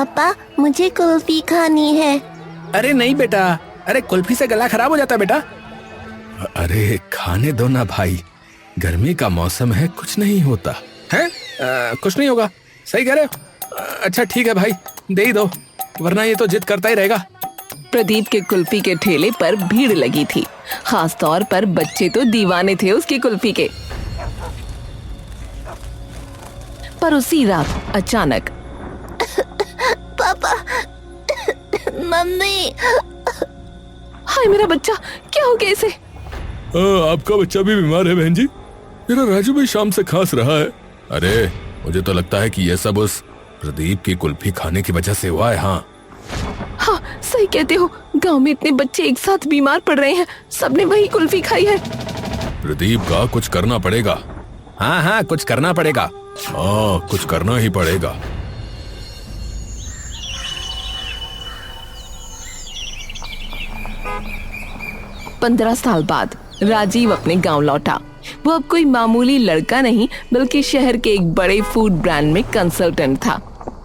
पापा मुझे कुल्फी खानी है। अरे नहीं बेटा, अरे कुल्फी से गला खराब हो जाता है बेटा। अरे खाने दो ना भाई, गर्मी का मौसम है, कुछ नहीं होता है। कुछ नहीं होगा, सही कह रहे हो। अच्छा ठीक है भाई, दे ही दो, वरना ये तो जिद करता ही रहेगा। प्रदीप के कुल्फी के ठेले पर भीड़ लगी थी। खास तौर पर बच्चे तो दीवाने थे उसकी कुल्फी के। पर उसी रात अचानक पापा, मम्मी। हाय मेरा बच्चा, क्या हो गया इसे? आपका बच्चा भी बीमार है बहन जी। मेरा राजू भी शाम से खांस रहा है। अरे मुझे तो लगता है कि ये सब उस प्रदीप की कुल्फी खाने की वजह से हुआ है। हाँ सही कहते हो, गांव में इतने बच्चे एक साथ बीमार पड़ रहे हैं, सबने वही कुल्फी खाई है। प्रदीप का कुछ करना पड़ेगा। हाँ कुछ करना पड़ेगा। हाँ कुछ करना ही पड़ेगा। पंद्रह साल बाद राजीव अपने गांव लौटा। वो अब कोई मामूली लड़का नहीं, बल्कि शहर के एक बड़े फूड ब्रांड में कंसल्टेंट था।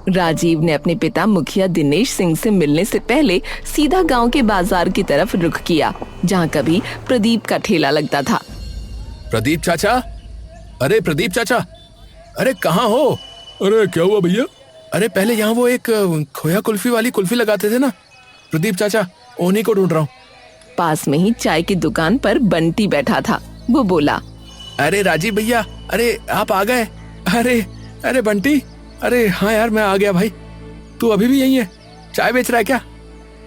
राजीव ने अपने पिता मुखिया दिनेश सिंह से मिलने से पहले सीधा गांव के बाजार की तरफ रुख किया, जहां कभी प्रदीप का ठेला लगता था। प्रदीप चाचा, अरे प्रदीप चाचा, अरे कहाँ हो? अरे क्या हुआ भैया? अरे पहले यहाँ वो एक खोया कुल्फी वाली कुल्फी लगाते थे ना, प्रदीप चाचा, उन्हीं को ढूंढ रहा हूँ। पास में ही चाय की दुकान पर बंटी बैठा था। वो बोला, अरे राजीव भैया, अरे आप आ गए। अरे बंटी, अरे हाँ यार मैं आ गया भाई। तू अभी भी यही है? चाय बेच रहा है क्या?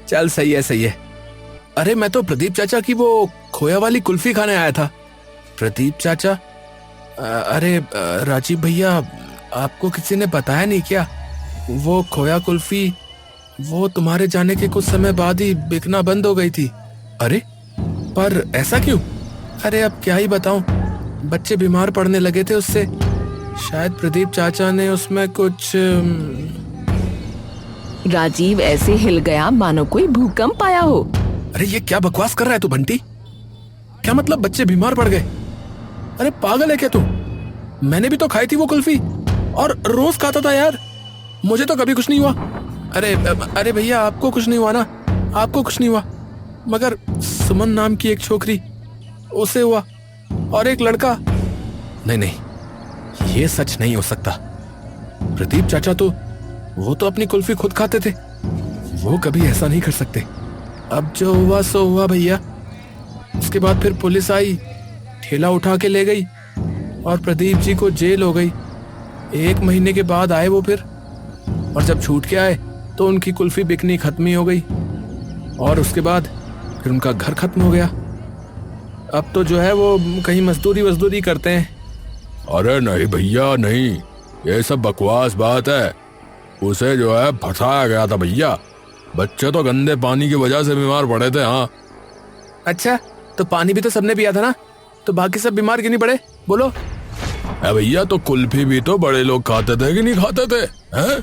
चल सही है। अरे मैं तो प्रदीप चाचा की वो खोया वाली कुल्फी खाने आया था। प्रदीप चाचा, अरे राजीव भैया, आपको किसी ने बताया नहीं क्या? वो खोया कुल्फी वो तुम्हारे जाने के कुछ समय बाद ही बिकना बंद हो गई थी। अरे पर ऐसा क्यों? अरे अब क्या ही बताऊं, बच्चे बीमार पड़ने लगे थे उससे। शायद प्रदीप चाचा ने उसमें कुछ। राजीव ऐसे हिल गया मानो कोई भूकंप आया हो। अरे ये क्या बकवास कर रहा है तू बंटी? क्या मतलब बच्चे बीमार पड़ गए? अरे पागल है क्या तू? मैंने भी तो खाई थी वो कुल्फी और रोज खाता था यार, मुझे तो कभी कुछ नहीं हुआ। अरे भैया आपको कुछ नहीं हुआ ना? आपको कुछ नहीं हुआ, मगर सुमन नाम की एक छोकरी, उसे हुआ, और एक लड़का। नहीं, ये सच नहीं हो सकता। प्रदीप चाचा तो वो तो अपनी कुल्फी खुद खाते थे, वो कभी ऐसा नहीं कर सकते। अब जो हुआ सो हुआ भैया। उसके बाद फिर पुलिस आई, ठेला उठा के ले गई और प्रदीप जी को जेल हो गई। 1 महीने के बाद आए वो फिर, और जब छूट के आए तो उनकी कुल्फी बिकनी खत्म ही हो गई, और उसके बाद फिर उनका घर खत्म हो गया। अब तो जो है वो कहीं मजदूरी करते हैं। अरे नहीं भैया नहीं, ये सब बकवास बात है। उसे जो है फंसाया गया था भैया। बच्चे तो गंदे पानी की वजह से बीमार पड़े थे। हाँ अच्छा, तो पानी भी तो सबने पिया था ना, तो बाकी सब बीमार क्यों नहीं पड़े? बोलो। भैया तो कुल्फी भी तो बड़े लोग खाते थे कि नहीं खाते थे हैं?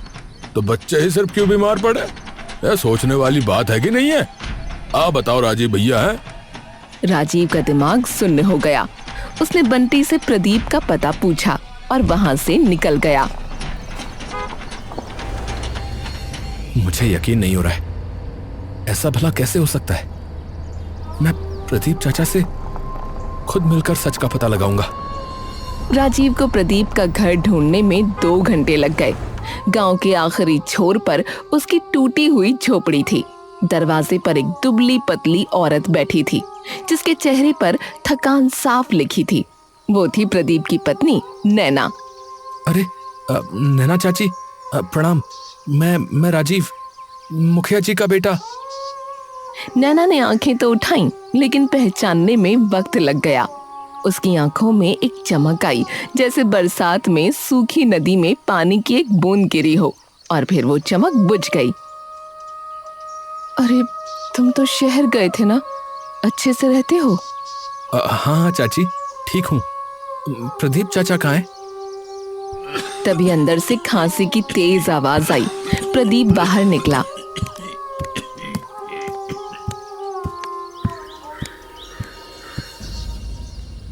तो बच्चे ही सिर्फ क्यों बीमार पड़े? ये सोचने वाली बात है कि नहीं है? आप बताओ राजीव भैया। है राजीव का दिमाग सुन्न हो गया। उसने बंटी से प्रदीप का पता पूछा और वहां से निकल गया। मुझे यकीन नहीं हो रहा है, ऐसा भला कैसे हो सकता है? मैं प्रदीप चाचा से खुद मिलकर सच का पता लगाऊंगा। राजीव को प्रदीप का घर ढूंढने में 2 घंटे लग गए। गांव के आखिरी छोर पर उसकी टूटी हुई झोपड़ी थी। दरवाजे पर एक दुबली पतली औरत बैठी थी, जिसके चेहरे पर थकान साफ लिखी थी। वो थी प्रदीप की पत्नी नैना। अरे नैना चाची, प्रणाम। मैं राजीव, मुखिया जी का बेटा। नैना ने आंखें तो उठाईं, लेकिन पहचानने में वक्त लग गया। उसकी आंखों में एक चमक आई, जैसे बरसात में सूखी नदी में पानी की एक बूंद गिरी हो, और फिर वो चमक बुझ गई। अरे तुम तो शहर गए थे ना, अच्छे से रहते हो? हाँ चाची, ठीक हूँ। प्रदीप चाचा कहाँ हैं? तभी अंदर से खांसी की तेज आवाज आई। प्रदीप बाहर निकला।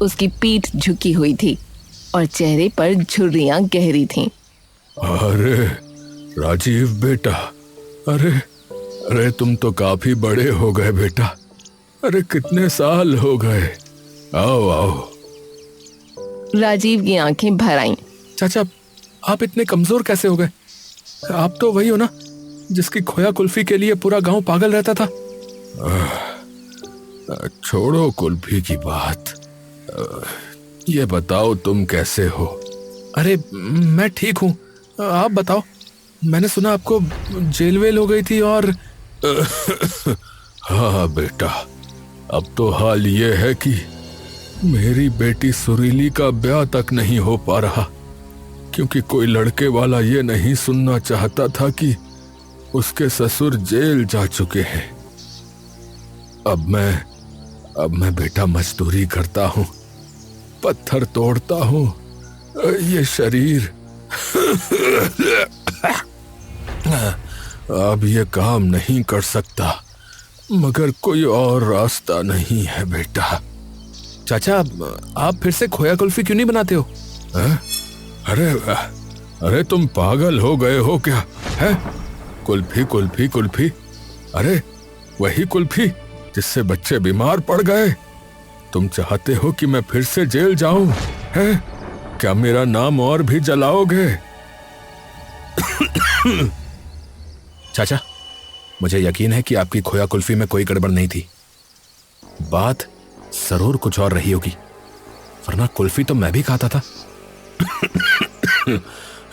उसकी पीठ झुकी हुई थी और चेहरे पर झुर्रियां गहरी थीं। अरे राजीव बेटा, अरे अरे तुम तो काफी बड़े हो गए बेटा। अरे कितने साल हो गए। आओ आओ। राजीव की आंखें भर आईं। चाचा, आप इतने कमजोर कैसे हो गए? आप तो वही हो ना जिसकी खोया कुल्फी के लिए पूरा गांव पागल रहता था। छोड़ो कुल्फी की बात। ये बताओ तुम कैसे हो? अरे मैं ठीक हूँ, आप बताओ। मैंने सुना आपको जेल वेल हो गई थी और हाँ बेटा, अब तो हाल ये है कि मेरी बेटी सुरीली का ब्याह तक नहीं हो पा रहा, क्योंकि कोई लड़के वाला ये नहीं सुनना चाहता था कि उसके ससुर जेल जा चुके हैं। अब मैं बेटा मजदूरी करता हूँ, पत्थर तोड़ता हूँ, ये शरीर अब ये काम नहीं कर सकता, मगर कोई और रास्ता नहीं है बेटा। चाचा, आप फिर से खोया कुल्फी क्यों नहीं बनाते हो? अरे तुम पागल हो गए हो क्या? है कुल्फी कुल्फी कुल्फी, अरे वही कुल्फी जिससे बच्चे बीमार पड़ गए। तुम चाहते हो कि मैं फिर से जेल जाऊं? है क्या मेरा नाम और भी जलाओगे? चाचा, मुझे यकीन है कि आपकी खोया कुल्फी में कोई गड़बड़ नहीं थी। बात जरूर कुछ और रही होगी, वरना कुल्फी तो मैं भी खाता था।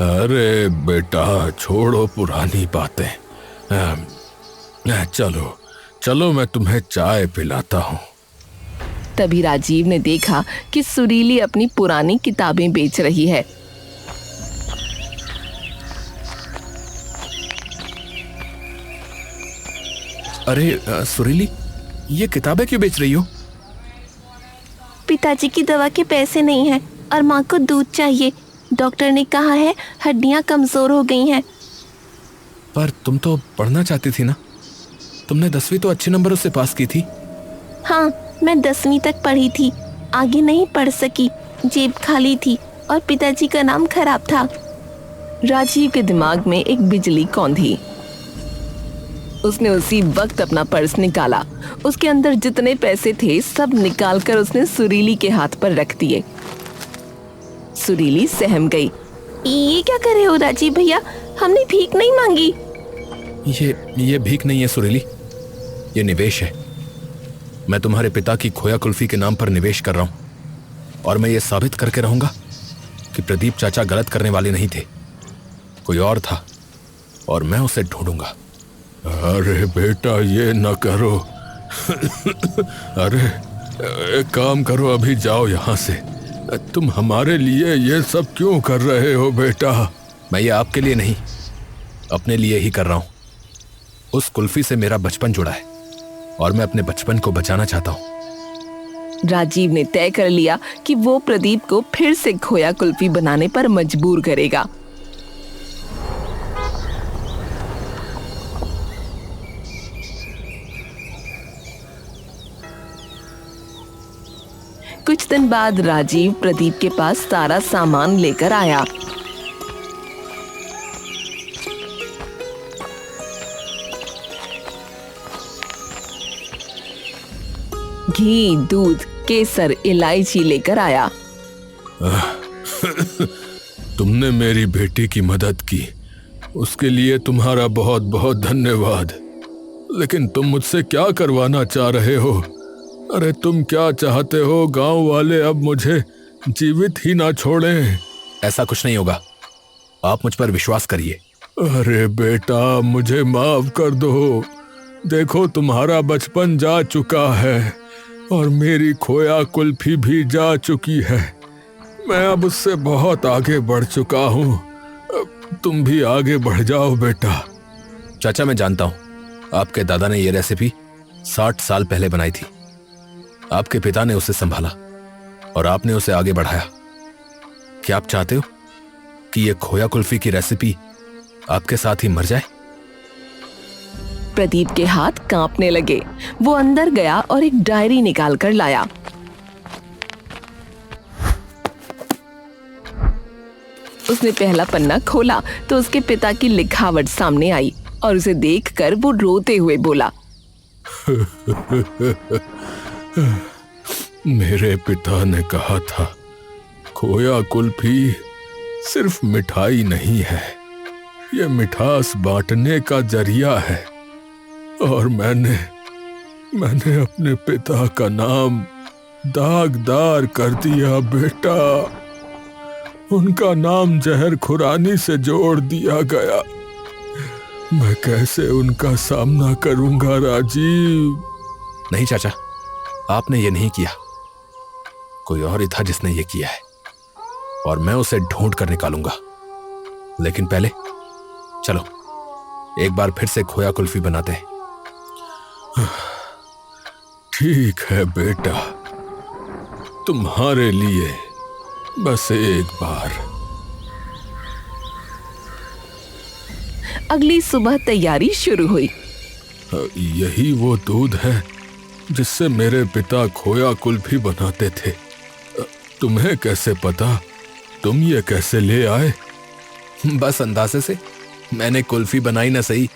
अरे बेटा, छोड़ो पुरानी बातें। चलो चलो, मैं तुम्हें चाय पिलाता हूँ। तभी राजीव ने देखा कि सुरीली अपनी पुरानी किताबें बेच रही है। अरे सुरीली, ये किताबें क्यों बेच रही हो? पिताजी की दवा के पैसे नहीं हैं और माँ को दूध चाहिए। डॉक्टर ने कहा है हड्डियाँ कमजोर हो गई हैं। पर तुम तो पढ़ना चाहती थी ना? तुमने 10वीं तो अच्छे नंबरों से पास की थी। हाँ, मैं 10वीं तक पढ़ी थी, आगे नहीं पढ़ सकी। जेब खाली थी और पिताजी का नाम खराब था। राजीव के दिमाग में एक बिजली कौंधी। उसने उसी वक्त अपना पर्स निकाला। उसके अंदर जितने पैसे थे सब निकालकर उसने सुरीली के हाथ पर रख दिए। सुरीली सहम गई। ये क्या कर रहे हो राजीव भैया? हमने भीख नहीं मांगी। ये भीख नहीं है सुरीली, ये निवेश है। मैं तुम्हारे पिता की खोया कुल्फी के नाम पर निवेश कर रहा हूं, और मैं ये साबित करके रहूंगा कि प्रदीप चाचा गलत करने वाले नहीं थे, कोई और था, और मैं उसे ढूंढूंगा। अरे बेटा, ये न करो। अरे एक काम करो, अभी जाओ यहाँ से। तुम हमारे लिए ये सब क्यों कर रहे हो बेटा? मैं ये आपके लिए नहीं, अपने लिए ही कर रहा हूं। उस कुल्फी से मेरा बचपन जुड़ा है और मैं अपने बचपन को बचाना चाहता हूं। राजीव ने तय कर लिया कि वो प्रदीप को फिर से खोया कुल्फी बनाने पर मजबूर करेगा। कुछ दिन बाद राजीव प्रदीप के पास सारा सामान लेकर आया। घी, दूध, केसर, इलायची लेकर आया। तुमने मेरी बेटी की मदद की, उसके लिए तुम्हारा बहुत बहुत धन्यवाद। लेकिन तुम मुझसे क्या करवाना चाह रहे हो? अरे तुम क्या चाहते हो? गांव वाले अब मुझे जीवित ही ना छोड़ें? ऐसा कुछ नहीं होगा, आप मुझ पर विश्वास करिए। अरे बेटा, मुझे माफ कर दो। देखो, तुम्हारा बचपन जा चुका है और मेरी खोया कुल्फी भी जा चुकी है। मैं अब उससे बहुत आगे बढ़ चुका हूँ, तुम भी आगे बढ़ जाओ बेटा। चाचा, मैं जानता हूँ आपके दादा ने ये रेसिपी 60 साल पहले बनाई थी। आपके पिता ने उसे संभाला और आपने उसे आगे बढ़ाया। क्या आप चाहते हो कि ये खोया कुल्फी की रेसिपी आपके साथ ही मर जाए? प्रदीप के हाथ कांपने लगे। वो अंदर गया और एक डायरी निकाल कर लाया। उसने पहला पन्ना खोला तो उसके पिता की लिखावट सामने आई और उसे देखकर वो रोते हुए बोला, मेरे पिता ने कहा था खोया कुल्फी सिर्फ मिठाई नहीं है, ये मिठास बांटने का जरिया है। और मैंने अपने पिता का नाम दागदार कर दिया बेटा। उनका नाम जहर खुरानी से जोड़ दिया गया। मैं कैसे उनका सामना करूंगा राजीव? नहीं चाचा, आपने ये नहीं किया, कोई और ही था जिसने ये किया है और मैं उसे ढूंढ कर निकालूंगा। लेकिन पहले चलो एक बार फिर से खोया कुल्फी बनाते हैं। ठीक है बेटा, तुम्हारे लिए बस एक बार। अगली सुबह तैयारी शुरू हुई। यही वो दूध है जिससे मेरे पिता खोया कुल्फी बनाते थे। तुम्हें कैसे पता? तुम ये कैसे ले आए? बस अंदाजे से। मैंने कुल्फी बनाई ना सही,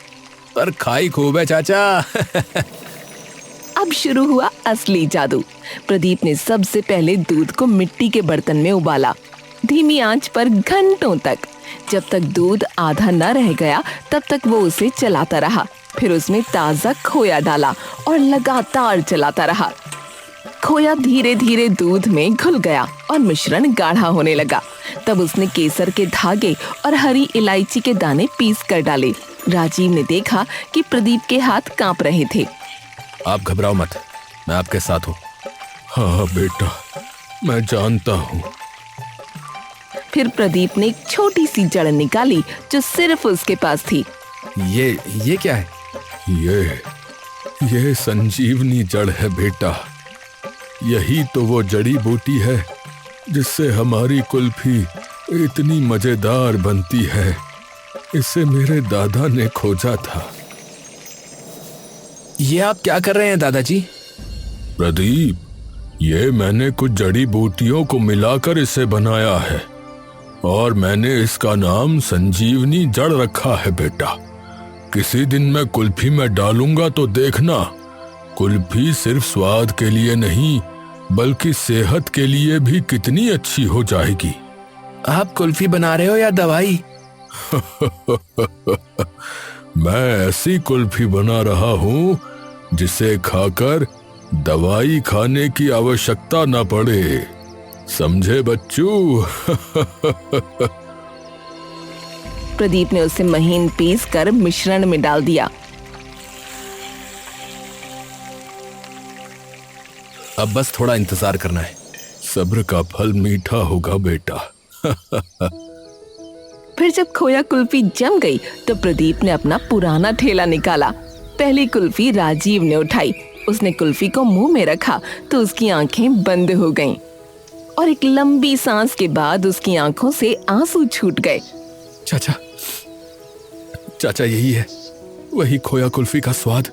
पर खाई खूब है चाचा। अब शुरू हुआ असली जादू। प्रदीप ने सबसे पहले दूध को मिट्टी के बर्तन में उबाला, धीमी आंच पर घंटों तक। जब तक दूध आधा न रह गया तब तक वो उसे चलाता रहा। फिर उसमें ताजा खोया डाला और लगातार चलाता रहा। खोया धीरे धीरे दूध में घुल गया और मिश्रण गाढ़ा होने लगा। तब उसने केसर के धागे और हरी इलायची के दाने पीस कर डाले। राजीव ने देखा कि प्रदीप के हाथ कांप रहे थे। आप घबराओ मत, मैं आपके साथ हूँ। हाँ बेटा, मैं जानता हूँ। फिर प्रदीप ने एक छोटी सी जड़ निकाली जो सिर्फ उसके पास थी। ये क्या है? ये संजीवनी जड़ है बेटा। यही तो वो जड़ी बूटी है जिससे हमारी कुल्फी इतनी मजेदार बनती है। इसे मेरे दादा ने खोजा था। ये आप क्या कर रहे हैं दादाजी? प्रदीप, ये मैंने कुछ जड़ी बूटियों को मिलाकर इसे बनाया है और मैंने इसका नाम संजीवनी जड़ रखा है बेटा। किसी दिन मैं कुल्फी में डालूंगा तो देखना, कुल्फी सिर्फ स्वाद के लिए नहीं बल्कि सेहत के लिए भी कितनी अच्छी हो जाएगी। आप कुल्फी बना रहे हो या दवाई? मैं ऐसी कुल्फी बना रहा हूँ जिसे खाकर दवाई खाने की आवश्यकता न पड़े। समझे बच्चू? प्रदीप ने उसे महीन पीस कर मिश्रण में डाल दिया। अब बस थोड़ा इंतजार करना है। सब्र का फल मीठा होगा बेटा। फिर जब खोया कुल्फी जम गई तो प्रदीप ने अपना पुराना ठेला निकाला। पहली कुल्फी राजीव ने उठाई। उसने कुल्फी को मुंह में रखा तो उसकी आंखें बंद हो गईं और एक लंबी सांस के बाद उसकी आंखों से आंसू छूट गए। चाचा यही है वही खोया कुल्फी का स्वाद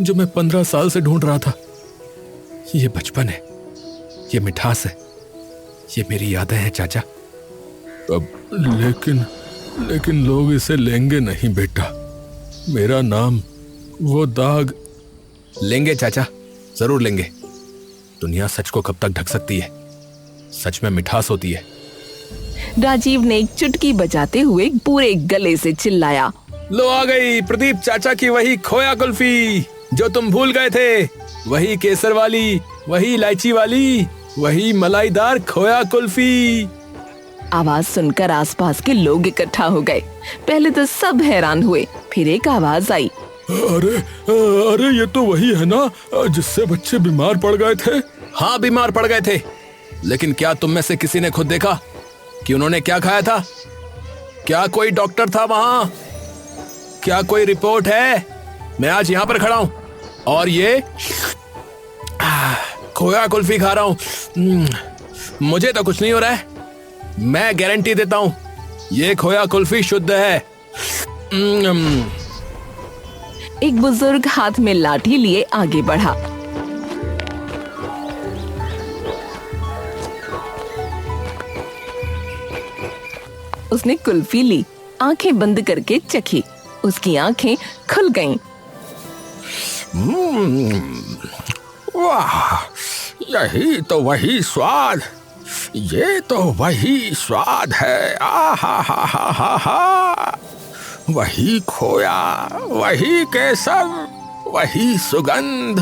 जो मैं 15 साल से ढूंढ रहा था। ये बचपन है, ये मिठास है, ये मेरी यादें हैं चाचा। अब लेकिन लोग इसे लेंगे नहीं बेटा। मेरा नाम वो दाग। लेंगे चाचा, जरूर लेंगे। दुनिया सच को कब तक ढक सकती है? सच में मिठास होती है। राजीव ने एक चुटकी बजाते हुए पूरे गले से चिल्लाया, लो आ गई प्रदीप चाचा की वही खोया कुल्फी जो तुम भूल गए थे। वही केसर वाली, वही इलायची वाली, वही मलाईदार खोया कुल्फी। आवाज सुनकर आसपास के लोग इकट्ठा हो गए। पहले तो सब हैरान हुए, फिर एक आवाज आई, अरे ये तो वही है ना जिससे बच्चे बीमार पड़ गए थे? हाँ, बीमार पड़ गए थे। लेकिन क्या तुम में से किसी ने खुद देखा कि उन्होंने क्या खाया था? क्या कोई डॉक्टर था वहां? क्या कोई रिपोर्ट है? मैं आज यहाँ पर खड़ा हूं और ये खोया कुल्फी खा रहा हूं। मुझे तो कुछ नहीं हो रहा है। मैं गारंटी देता हूं ये खोया कुल्फी शुद्ध है। एक बुजुर्ग हाथ में लाठी लिए आगे बढ़ा। उसने कुल्फी ली, आंखें बंद करके चखी। उसकी आंखें खुल गईं। वाह, यही तो वही स्वाद, ये तो वही स्वाद है। आहा हा हा हा हा, वही खोया, वही केसर, वही सुगंध।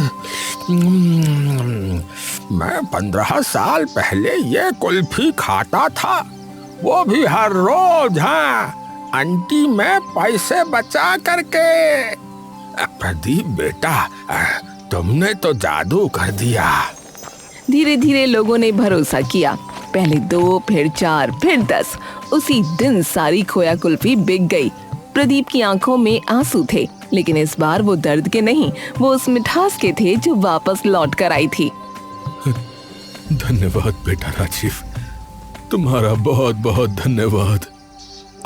मैं 15 साल पहले ये कुल्फी खाता था, वो भी हर रोज। हाँ आंटी, मैं पैसे बचा करके। प्रदीप बेटा, तुमने तो जादू कर दिया। धीरे धीरे लोगों ने भरोसा किया। पहले 2, फिर 4, फिर 10। उसी दिन सारी खोया कुल्फी बिक गई। प्रदीप की आंखों में आंसू थे, लेकिन इस बार वो दर्द के नहीं, वो उस मिठास के थे जो वापस लौट कर आई थी। धन्यवाद बेटा राजीव, तुम्हारा बहुत बहुत धन्यवाद।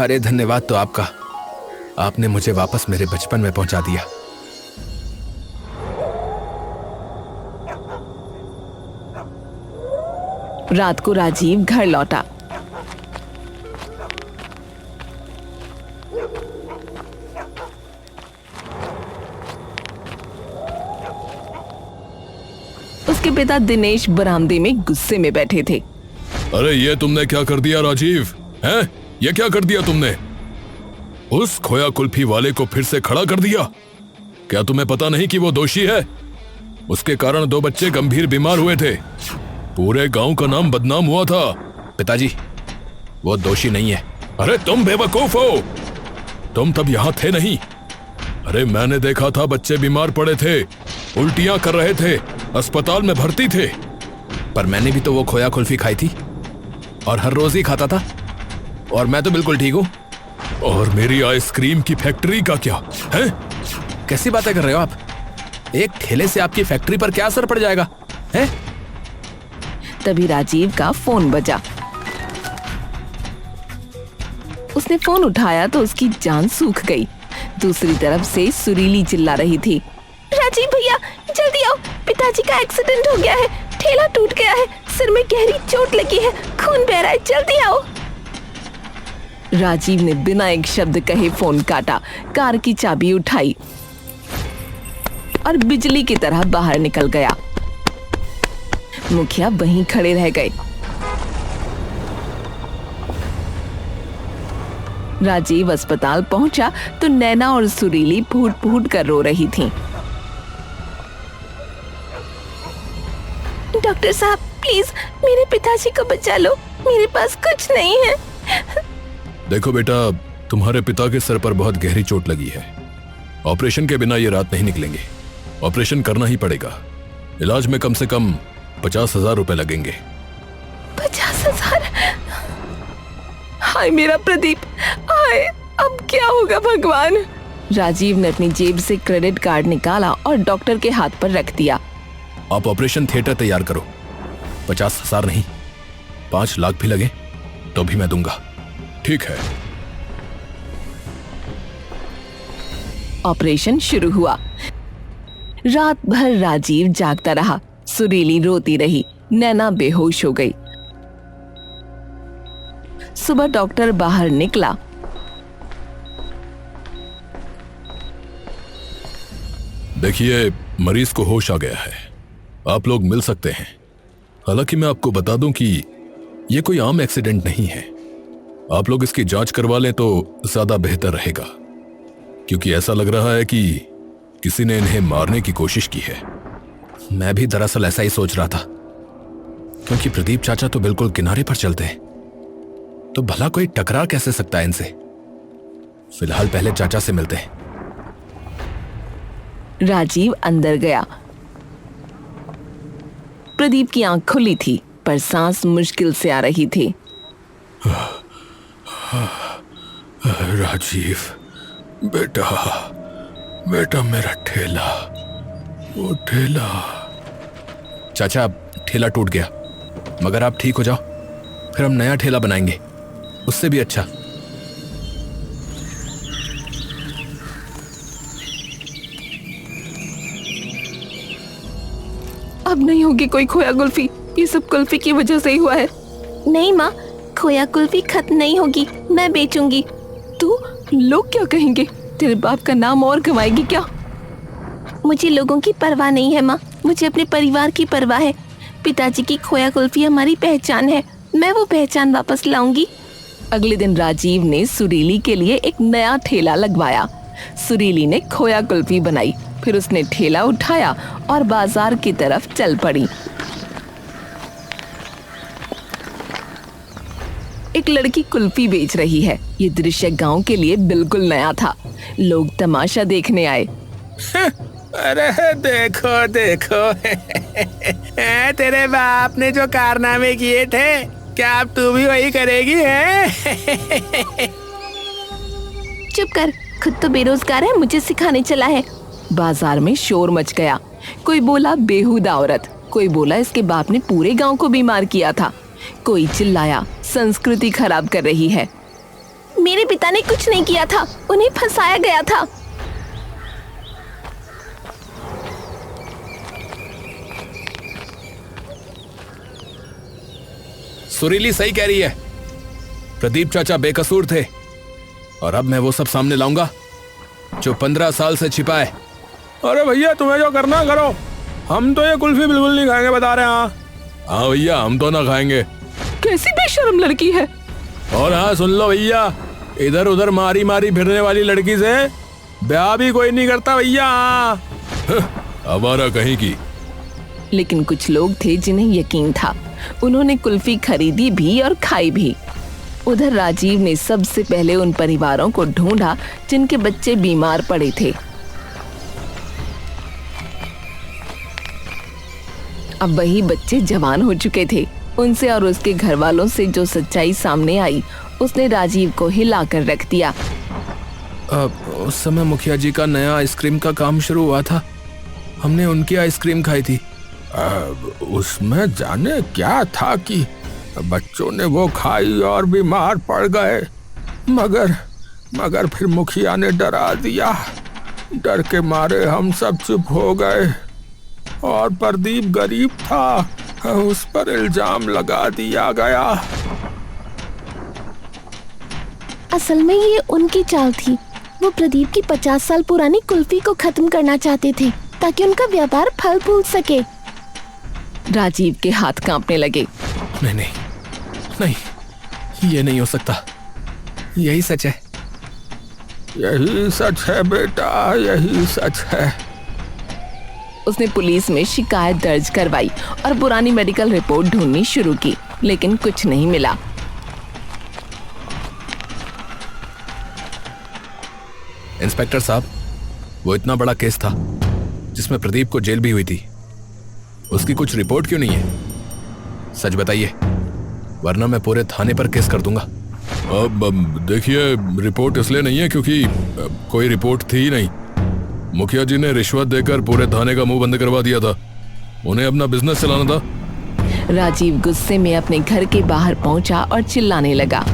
अरे धन्यवाद तो आपका, आपने मुझे वापस मेरे बचपन में पहुंचा दिया। रात को राजीव घर लौटा। उसके पिता दिनेश बरामदे में गुस्से में बैठे थे। अरे ये तुमने क्या कर दिया राजीव? हैं? ये क्या कर दिया तुमने? उस खोया कुल्फी वाले को फिर से खड़ा कर दिया। क्या तुम्हें पता नहीं कि वो दोषी है? उसके कारण 2 बच्चे गंभीर बीमार हुए थे, पूरे गांव का नाम बदनाम हुआ था। पिताजी, वो दोषी नहीं है। अरे तुम बेवकूफ हो, तुम तब यहाँ थे नहीं। अरे मैंने देखा था, बच्चे बीमार पड़े थे, उल्टियां कर रहे थे, अस्पताल में भर्ती थे। पर मैंने भी तो वो खोया कुल्फी खाई थी और हर रोज ही खाता था, और मैं तो बिल्कुल ठीक हूँ। और मेरी आइसक्रीम की फैक्ट्री का क्या है? कैसी बातें कर रहे हो आप? एक ठेले से आपकी फैक्ट्री पर क्या असर पड़ जाएगा है? तभी राजीव का फोन बजा। उसने फोन उठाया तो उसकी जान सूख गई। दूसरी तरफ से सुरीली चिल्ला रही थी, राजीव भैया जल्दी आओ, पिताजी का एक्सीडेंट हो गया है, ठेला टूट गया है, सिर में गहरी चोट लगी है, खून बह रहा है, जल्दी आओ। राजीव ने बिना एक शब्द कहे फोन काटा, कार की चाबी उठाई और बिजली की तरह बाहर निकल गया। मुखिया वहीं खड़े रह गए। राजीव अस्पताल पहुंचा तो नैना और सुरीली फूट फूट कर रो रही थीं। डॉक्टर साहब प्लीज मेरे पिताजी को बचा लो, मेरे पास कुछ नहीं है। देखो बेटा, तुम्हारे पिता के सर पर बहुत गहरी चोट लगी है। ऑपरेशन के बिना ये रात नहीं निकलेंगे, ऑपरेशन करना ही पड़ेगा। इलाज में कम से कम 50,000 रुपए लगेंगे। 50,000? हाय मेरा प्रदीप, हाय अब क्या होगा भगवान। राजीव ने अपनी जेब से क्रेडिट कार्ड निकाला और डॉक्टर के हाथ पर रख दिया। आप ऑपरेशन थिएटर तैयार करो, 50,000 नहीं 5 लाख भी लगे तो भी मैं दूंगा। ठीक है। ऑपरेशन शुरू हुआ। रात भर राजीव जागता रहा, सुरीली रोती रही, नैना बेहोश हो गई। सुबह डॉक्टर बाहर निकला। देखिए, मरीज को होश आ गया है, आप लोग मिल सकते हैं। हालांकि मैं आपको बता दूं कि यह कोई आम एक्सीडेंट नहीं है। आप लोग इसकी जांच करवा लें तो ज्यादा बेहतर रहेगा, क्योंकि ऐसा लग रहा है कि किसी ने इन्हें मारने की कोशिश की है। मैं भी दरअसल ऐसा ही सोच रहा था, क्योंकि प्रदीप चाचा तो बिल्कुल किनारे पर चलते हैं, तो भला कोई टकरा कैसे सकता है इनसे। फिलहाल पहले चाचा से मिलते हैं। राजीव अंदर गया। प्रदीप की आंख खुली थी, पर सांस मुश्किल से आ रही थी। राजीव बेटा, बेटा मेरा ठेला, वो ठेला। चाचा, ठेला टूट गया, मगर आप ठीक हो जाओ, फिर हम नया ठेला बनाएंगे, उससे भी अच्छा। अब नहीं होगी कोई खोया कुल्फी, ये सब कुल्फी की वजह से ही हुआ है। नहीं माँ, खोया कुल्फी खत्म नहीं होगी, मैं बेचूंगी। तू, लोग क्या कहेंगे? तेरे बाप का नाम और कमाएगी क्या? मुझे लोगों की परवाह नहीं है माँ, मुझे अपने परिवार की परवाह है। पिताजी की खोया कुल्फी हमारी पहचान है, मैं वो पहचान वापस लाऊंगी। अगले दिन राजीव ने सुरीली के लिए एक नया ठेला लगवाया। सुरीली ने खोया कुल्फी बनाई, फिर उसने ठेला उठाया और बाजार की तरफ चल पड़ी। एक लड़की कुल्फी बेच रही है। ये दृश्य गांव के लिए बिल्कुल नया था। लोग तमाशा देखने आए। अरे देखो देखो तेरे बाप ने जो कारनामे किए थे, क्या अब तू भी वही करेगी है? चुप कर, खुद तो बेरोजगार है, मुझे सिखाने चला है। बाजार में शोर मच गया। कोई बोला बेहुदा औरत, कोई बोला इसके बाप ने पूरे गांव को बीमार किया था, कोई चिल्लाया संस्कृति खराब कर रही है। मेरे पिता ने कुछ नहीं किया था, उन्हें फंसाया गया था। सुरीली सही कह रही है, प्रदीप चाचा बेकसूर थे और अब मैं वो सब सामने लाऊंगा जो 15 साल से छिपा है। अरे भैया तुम्हें जो करना करो, हम तो ये कुल्फी बिल्कुल नहीं खाएंगे, बता रहे हैं। हाँ भैया हम तो ना खाएंगे। कैसी बेशर्म लड़की है। और हाँ सुन लो भैया, इधर उधर मारी मारी फिरने वाली लड़की से ब्याह भी कोई नहीं करता भैया। आवारा कहीं की। लेकिन कुछ लोग थे जिन्हें यकीन था। उन्होंने कुल्फी खरीदी भी और खाई भी। उधर राजीव ने सबसे पहले उन परिवारों को ढूंढा जिनके बच्चे बीमार पड़े थे। अब वही बच्चे जवान हो चुके थे। उनसे और उसके घर वालों से जो सच्चाई सामने आई, उसने राजीव को हिलाकर रख दिया। उस समय मुखिया जी का नया आइसक्रीम का काम शुरू हुआ था, हमने उनकी आइसक्रीम खाई थी। उसमें जाने क्या था कि बच्चों ने वो खाई और बीमार पड़ गए, मगर फिर मुखिया ने डरा दिया। डर के मारे हम सब चुप हो गए और प्रदीप गरीब था, उस पर इल्जाम लगा दिया गया। असल में ये उनकी चाल थी। वो प्रदीप की 50 साल पुरानी कुल्फी को खत्म करना चाहते थे ताकि उनका व्यापार फल फूल सके। राजीव के हाथ कांपने लगे। नहीं, ये नहीं हो सकता, यही सच है। यही सच है बेटा, यही सच है। उसने पुलिस में शिकायत दर्ज करवाई और पुरानी मेडिकल रिपोर्ट ढूंढनी शुरू की, लेकिन कुछ नहीं मिला। इंस्पेक्टर साहब, वो इतना बड़ा केस था जिसमें प्रदीप को जेल भी हुई थी, उसकी कुछ रिपोर्ट क्यों नहीं है? सच बताइए, वरना मैं पूरे थाने पर केस कर दूंगा। अब देखिए, रिपोर्ट इसलिए नहीं है क्योंकि कोई रिपोर्ट थी ही नहीं। मुखिया जी ने रिश्वत देकर पूरे थाने का मुंह बंद करवा दिया था, उन्हें अपना बिजनेस चलाना था। राजीव गुस्से में अपने घर के बाहर पहुंचा और चिल्लाने लगा।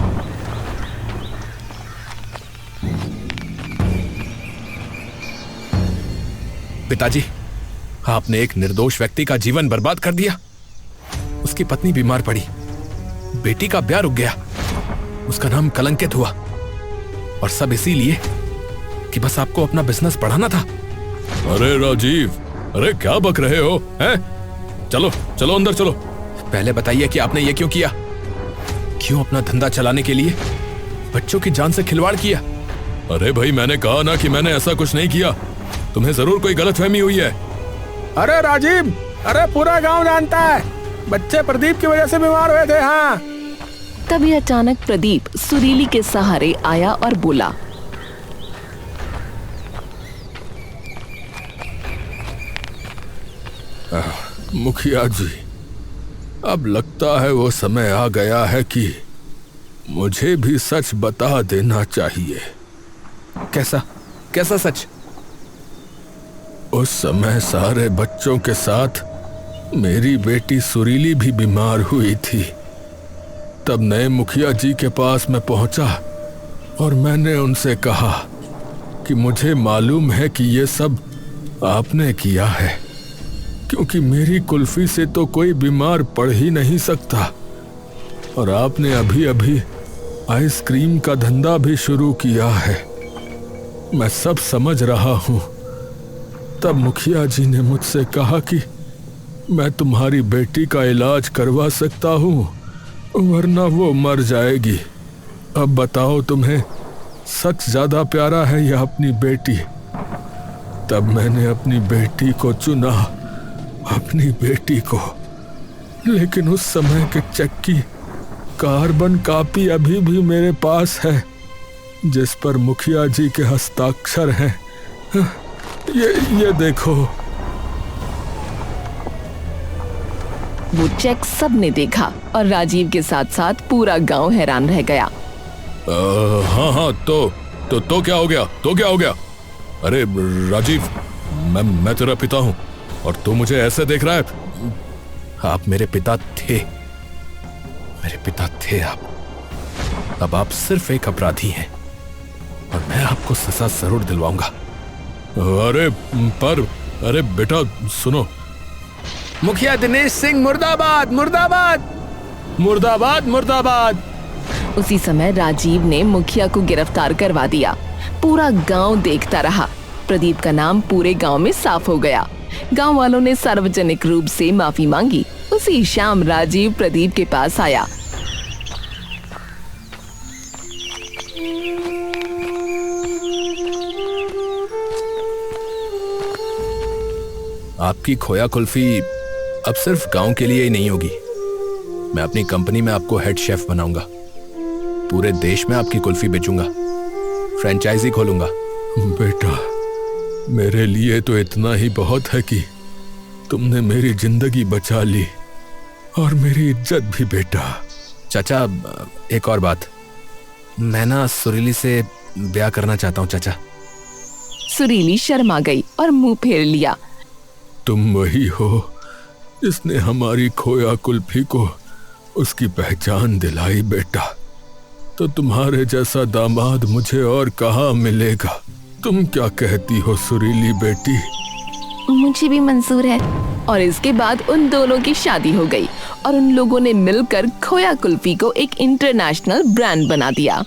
पिताजी, आपने एक निर्दोष व्यक्ति का जीवन बर्बाद कर दिया। उसकी पत्नी बीमार पड़ी, बेटी का ब्याह रुक गया, उसका नाम कलंकित हुआ, और सब इसीलिए कि बस आपको अपना बिजनेस बढ़ाना था। अरे राजीव, अरे क्या बक रहे हो हैं? चलो चलो अंदर चलो। पहले बताइए कि आपने ये क्यों किया? क्यों अपना धंधा चलाने के लिए बच्चों की जान से खिलवाड़ किया? अरे भाई, मैंने कहा ना कि मैंने ऐसा कुछ नहीं किया, तुम्हें जरूर कोई गलतफहमी हुई है। अरे राजीव, अरे पूरा गांव जानता है, बच्चे प्रदीप की वजह से बीमार हुए थे। हाँ। तभी अचानक प्रदीप सुरीली के सहारे आया और बोला, मुखिया जी, अब लगता है वो समय आ गया है कि मुझे भी सच बता देना चाहिए। कैसा सच? उस समय सारे बच्चों के साथ मेरी बेटी सुरीली भी बीमार हुई थी। तब नए मुखिया जी के पास मैं पहुंचा और मैंने उनसे कहा कि मुझे मालूम है कि ये सब आपने किया है, क्योंकि मेरी कुल्फी से तो कोई बीमार पड़ ही नहीं सकता। और आपने अभी अभी आइसक्रीम का धंधा भी शुरू किया है। मैं सब समझ रहा हूं। तब मुखिया जी ने मुझसे कहा कि मैं तुम्हारी बेटी का इलाज करवा सकता हूं, वरना वो मर जाएगी। अब बताओ, तुम्हें सच ज्यादा प्यारा है या अपनी बेटी? तब मैंने अपनी बेटी को चुना, अपनी बेटी को। लेकिन उस समय के चेक की कार्बन कॉपी अभी भी मेरे पास है, जिस पर मुखिया जी के हस्ताक्षर हैं। ये देखो। वो चेक सबने देखा और राजीव के साथ साथ पूरा गांव हैरान रह गया। हाँ, तो क्या हो गया? क्या हो गया? अरे राजीव, मैं तेरा पिता हूं और तू मुझे ऐसे देख रहा है? आप मेरे पिता थे, आप। अब आप सिर्फ एक अपराधी हैं और मैं आपको सजा जरूर दिलवाऊंगा। अरे बेटा सुनो। मुखिया दिनेश सिंह मुर्दाबाद, मुर्दाबाद, मुर्दाबाद, मुर्दाबाद। उसी समय राजीव ने मुखिया को गिरफ्तार करवा दिया। पूरा गांव देखता रहा। प्रदीप का नाम पूरे गांव में साफ हो गया। गांव वालों ने सार्वजनिक रूप से माफी मांगी। उसी शाम राजीव प्रदीप के पास आया। आपकी खोया कुल्फी अब सिर्फ गांव के लिए ही नहीं होगी। मैं अपनी कंपनी में आपको हेड शेफ बनाऊंगा। पूरे देश में आपकी कुल्फी बेचूंगा, फ्रेंचाइजी खोलूंगा। बेटा, मेरे लिए तो इतना ही बहुत है कि तुमने मेरी जिंदगी बचा ली और मेरी इज्जत भी। बेटा। चाचा, एक और बात, मैं ना सुरीली से ब्याह करना चाहता हूँ चाचा। सुरीली शर्मा गई और मुंह फेर लिया। तुम वही हो जिसने हमारी खोया कुल्फी को उसकी पहचान दिलाई। बेटा, तो तुम्हारे जैसा दामाद मुझे और कहाँ मिलेगा? तुम क्या कहती हो सुरीली बेटी? मुझे भी मंजूर है। और इसके बाद उन दोनों की शादी हो गई और उन लोगों ने मिलकर खोया कुल्फी को एक इंटरनेशनल ब्रांड बना दिया।